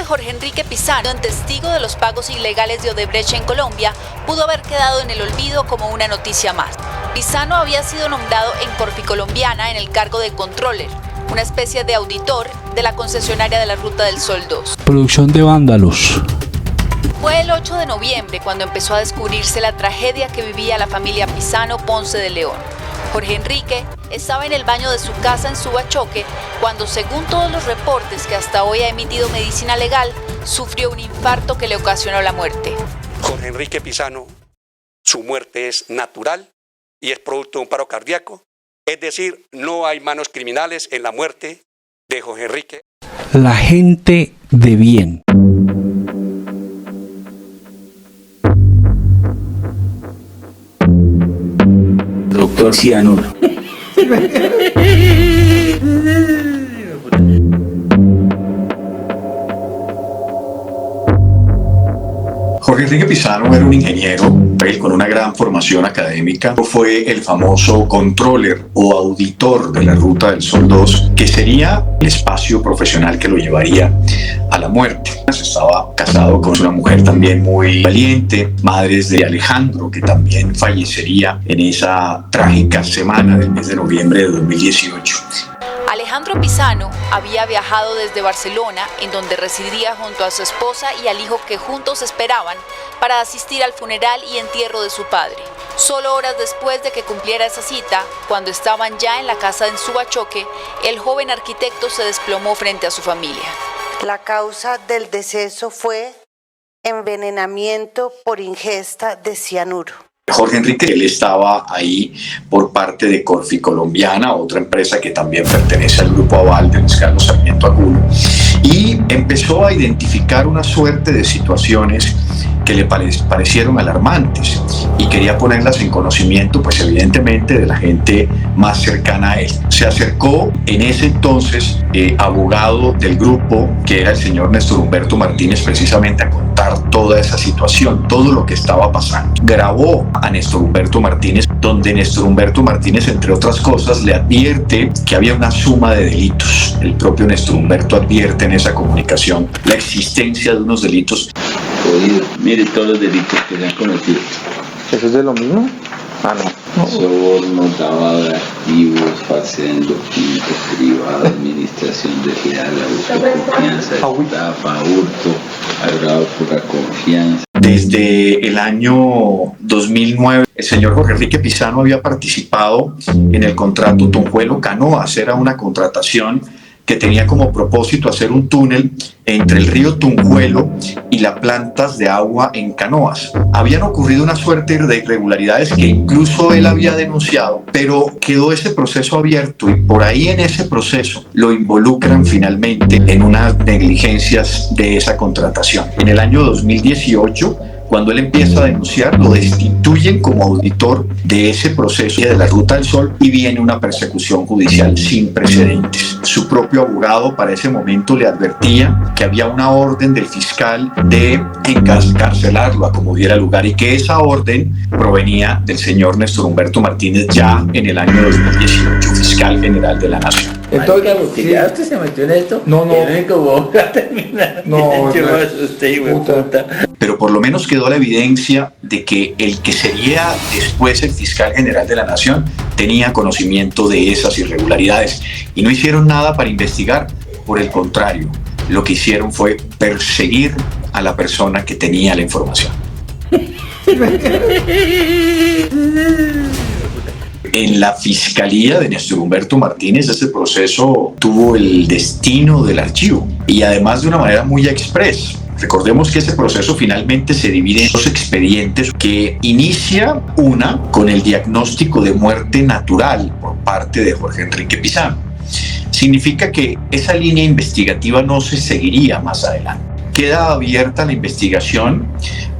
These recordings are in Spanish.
Jorge Enrique Pizano, testigo de los pagos ilegales de Odebrecht en Colombia, pudo haber quedado en el olvido como una noticia más. Pizano había sido nombrado en Corficolombiana en el cargo de controller, una especie de auditor de la concesionaria de la Ruta del Sol 2. Producción de vándalos. Fue el 8 de noviembre cuando empezó a descubrirse la tragedia que vivía la familia Pizano Ponce de León. Jorge Enrique estaba en el baño de su casa en Subachoque cuando, según todos los reportes que hasta hoy ha emitido Medicina Legal, sufrió un infarto que le ocasionó la muerte. Jorge Enrique Pizano, su muerte es natural y es producto de un paro cardíaco. Es decir, no hay manos criminales en la muerte de Jorge Enrique. La gente de bien. Doctor Cianuro. Jorge Enrique Pizano era un ingeniero, él con una gran formación académica. Fue el famoso controller o auditor de la Ruta del Sol 2, que sería el espacio profesional que lo llevaría a la muerte. Estaba casado con una mujer también muy valiente, madres de Alejandro, que también fallecería en esa trágica semana del mes de noviembre de 2018. Alejandro Pizano había viajado desde Barcelona, en donde residía junto a su esposa y al hijo que juntos esperaban, para asistir al funeral y entierro de su padre. Solo horas después de que cumpliera esa cita, cuando estaban ya en la casa en Subachoque, el joven arquitecto se desplomó frente a su familia. La causa del deceso fue envenenamiento por ingesta de cianuro. Jorge Enrique, él estaba ahí por parte de Corficolombiana, otra empresa que también pertenece al grupo Aval de Luis Carlos Sarmiento Angulo, y empezó a identificar una suerte de situaciones que le parecieron alarmantes y quería ponerlas en conocimiento, pues evidentemente, de la gente más cercana a él. Se acercó en ese entonces abogado del grupo, que era el señor Néstor Humberto Martínez, precisamente a contar toda esa situación, todo lo que estaba pasando. Grabó a Néstor Humberto Martínez, donde Néstor Humberto Martínez, entre otras cosas, le advierte que había una suma de delitos. El propio Néstor Humberto advierte en esa comunicación la existencia de unos delitos. Mire todos los delitos que se han cometido. ¿Eso es de lo mismo? Ah, no. Soborno, lavado de activos, falsedad en documentos privados, administración desleal, abuso de confianza, estafa, hurto, agravado por la confianza. Desde el año 2009, el señor Jorge Enrique Pizano había participado en el contrato Tunjuelo-Canoas. Era una contratación que tenía como propósito hacer un túnel entre el río Tunjuelo y las plantas de agua en Canoas. Habían ocurrido una suerte de irregularidades que incluso él había denunciado, pero quedó ese proceso abierto y por ahí en ese proceso lo involucran finalmente en unas negligencias de esa contratación. En el año 2018, cuando él empieza a denunciar, lo destituyen como auditor de ese proceso de la Ruta del Sol y viene una persecución judicial sin precedentes. Su propio abogado para ese momento le advertía que había una orden del fiscal de encarcelarlo a como diera lugar y que esa orden provenía del señor Néstor Humberto Martínez, ya en el año 2018, fiscal general de la Nación. Entonces, ¿ya usted se metió en esto? No. ¿Cómo va a terminar? No, yo me asusté, güey, puta. Pero por lo menos quedó la evidencia de que el que sería después el fiscal general de la Nación tenía conocimiento de esas irregularidades y no hicieron nada para investigar. Por el contrario, lo que hicieron fue perseguir a la persona que tenía la información. En la fiscalía de Néstor Humberto Martínez, ese proceso tuvo el destino del archivo y además de una manera muy express. Recordemos que ese proceso finalmente se divide en dos expedientes que inicia una con el diagnóstico de muerte natural por parte de Jorge Enrique Pizano. Significa que esa línea investigativa no se seguiría más adelante. Queda abierta la investigación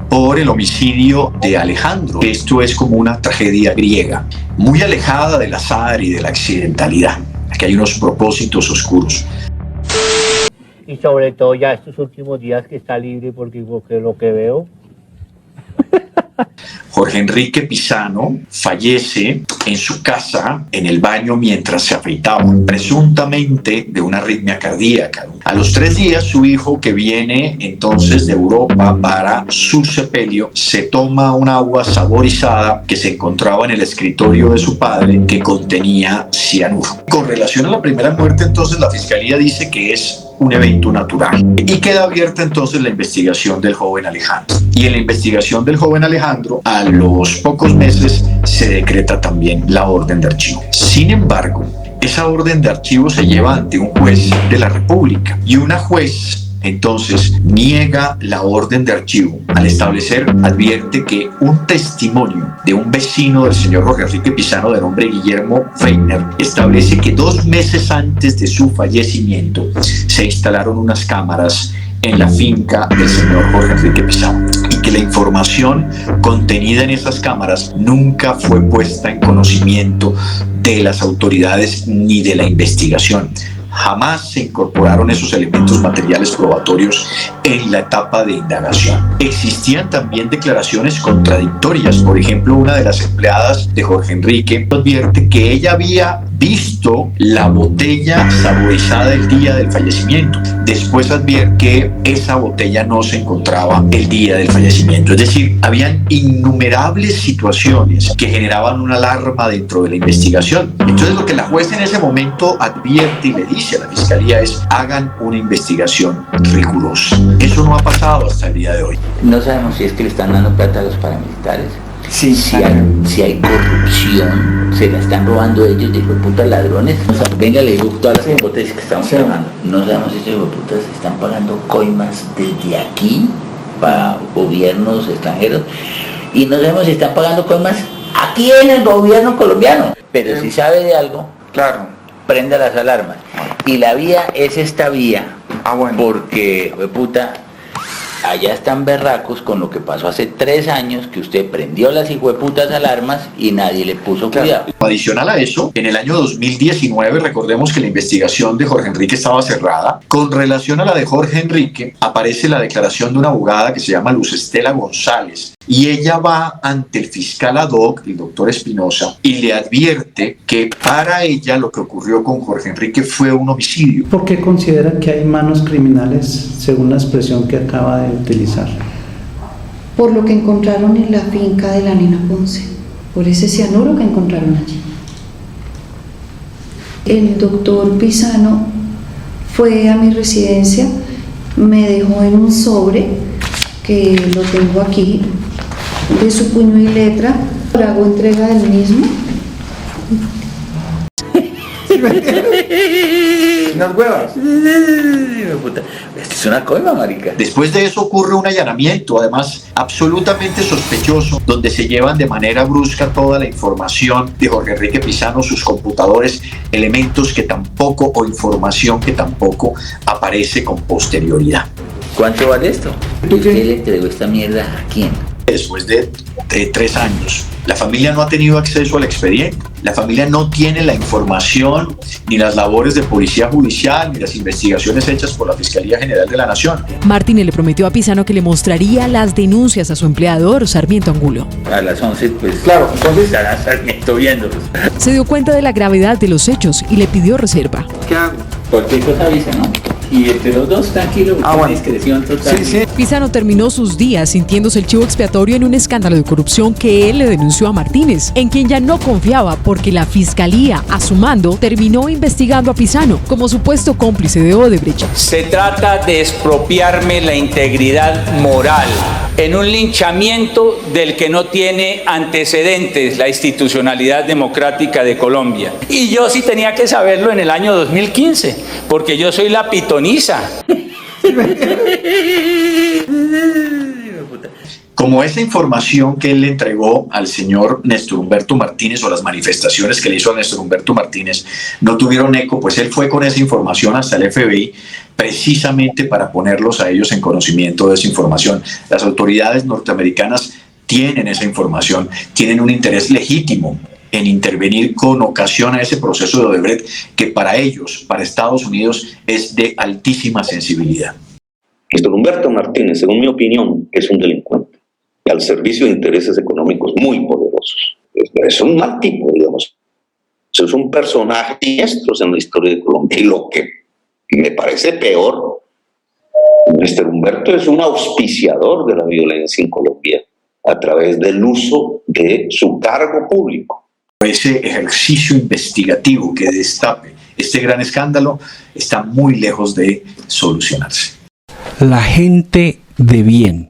por el homicidio de Alejandro. Esto es como una tragedia griega, muy alejada del azar y de la accidentalidad. Aquí hay unos propósitos oscuros. Y sobre todo ya estos últimos días que está libre, porque lo que veo. Jorge Enrique Pizano fallece en su casa, en el baño, mientras se afeitaba, presuntamente de una arritmia cardíaca. A los 3 días, su hijo, que viene entonces de Europa para su sepelio, se toma un agua saborizada que se encontraba en el escritorio de su padre, que contenía cianuro. Con relación a la primera muerte, entonces, la fiscalía dice que es un evento natural. Y queda abierta entonces la investigación del joven Alejandro. Y en la investigación del joven Alejandro, a los pocos meses, se decreta también la orden de archivo. Sin embargo, esa orden de archivo se lleva ante un juez de la República. Y una juez entonces niega la orden de archivo. Al establecer, advierte que un testimonio de un vecino del señor Jorge Enrique Pizano de nombre Guillermo Feiner establece que 2 meses antes de su fallecimiento se instalaron unas cámaras en la finca del señor Jorge Enrique Pizano y que la información contenida en esas cámaras nunca fue puesta en conocimiento de las autoridades ni de la investigación. Jamás se incorporaron esos elementos materiales probatorios en la etapa de indagación. Existían también declaraciones contradictorias. Por ejemplo, una de las empleadas de Jorge Enrique advierte que ella había visto la botella saborizada el día del fallecimiento. Después advierte que esa botella no se encontraba el día del fallecimiento. Es decir, habían innumerables situaciones que generaban una alarma dentro de la investigación. Entonces, lo que la jueza en ese momento advierte y le dice a la fiscalía es: hagan una investigación rigurosa. Eso no ha pasado hasta el día de hoy. No sabemos si es que le están dando plata a los paramilitares. Sí, Si hay corrupción, se la están robando ellos de putas ladrones. O sea, venga, le digo todas las hipótesis que estamos hablando. No sabemos si esos putas están pagando coimas desde aquí para gobiernos extranjeros y no sabemos si están pagando coimas aquí en el gobierno colombiano. Pero si sabe de algo, claro. prenda las alarmas. Y la vía es esta vía. Bueno. Porque, puta, allá están berracos con lo que pasó hace 3 años, que usted prendió las hijueputas alarmas y nadie le puso cuidado. Adicional a eso, en el año 2019, recordemos que la investigación de Jorge Enrique estaba cerrada. Con relación a la de Jorge Enrique, aparece la declaración de una abogada que se llama Luz Estela González. Y ella va ante el fiscal ad hoc, el doctor Espinosa, y le advierte que para ella lo que ocurrió con Jorge Enrique fue un homicidio. ¿Por qué considera que hay manos criminales, según la expresión que acaba de utilizar? Por lo que encontraron en la finca de la nena Ponce, por ese cianuro que encontraron allí. El doctor Pizano fue a mi residencia, me dejó en un sobre, que lo tengo aquí, de su puño y letra, hago entrega del mismo. Unas huevas. Esto es una coima, marica. Después de eso ocurre un allanamiento, además absolutamente sospechoso, donde se llevan de manera brusca toda la información de Jorge Enrique Pizano, sus computadores, elementos que tampoco, o información que tampoco aparece con posterioridad. ¿Cuánto vale esto? ¿Usted le entregó esta mierda a quién? Después de 3 años, la familia no ha tenido acceso al expediente. La familia no tiene la información, ni las labores de policía judicial, ni las investigaciones hechas por la Fiscalía General de la Nación. Martínez le prometió a Pizano que le mostraría las denuncias a su empleador, Sarmiento Angulo. A las 11, pues Claro, entonces, estará Sarmiento viéndolos. Se dio cuenta de la gravedad de los hechos y le pidió reserva. ¿qué hago? Cualquier cosa avisa, ¿no? Y entre los dos, tranquilo, Bueno. discreción total. Sí. Pizano terminó sus días sintiéndose el chivo expiatorio en un escándalo de corrupción que él le denunció a Martínez, en quien ya no confiaba porque la fiscalía, a su mando, terminó investigando a Pizano como supuesto cómplice de Odebrecht. Se trata de expropiarme la integridad moral en un linchamiento del que no tiene antecedentes la institucionalidad democrática de Colombia. Y yo sí tenía que saberlo en el año 2015, porque yo soy la pitoniza. Como esa información que él le entregó al señor Néstor Humberto Martínez, o las manifestaciones que le hizo a Néstor Humberto Martínez, no tuvieron eco, pues él fue con esa información hasta el FBI precisamente para ponerlos a ellos en conocimiento de esa información. Las autoridades norteamericanas tienen esa información, tienen un interés legítimo en intervenir con ocasión a ese proceso de Odebrecht, que para ellos, para Estados Unidos, es de altísima sensibilidad. Néstor Humberto Martínez, según mi opinión, es un delincuente y al servicio de intereses económicos muy poderosos. es un mal tipo, digamos. Eso es un personaje siniestro en la historia de Colombia. Y lo que me parece peor, Mr. Humberto es un auspiciador de la violencia en Colombia a través del uso de su cargo público. Ese ejercicio investigativo que destape este gran escándalo está muy lejos de solucionarse. La gente de bien.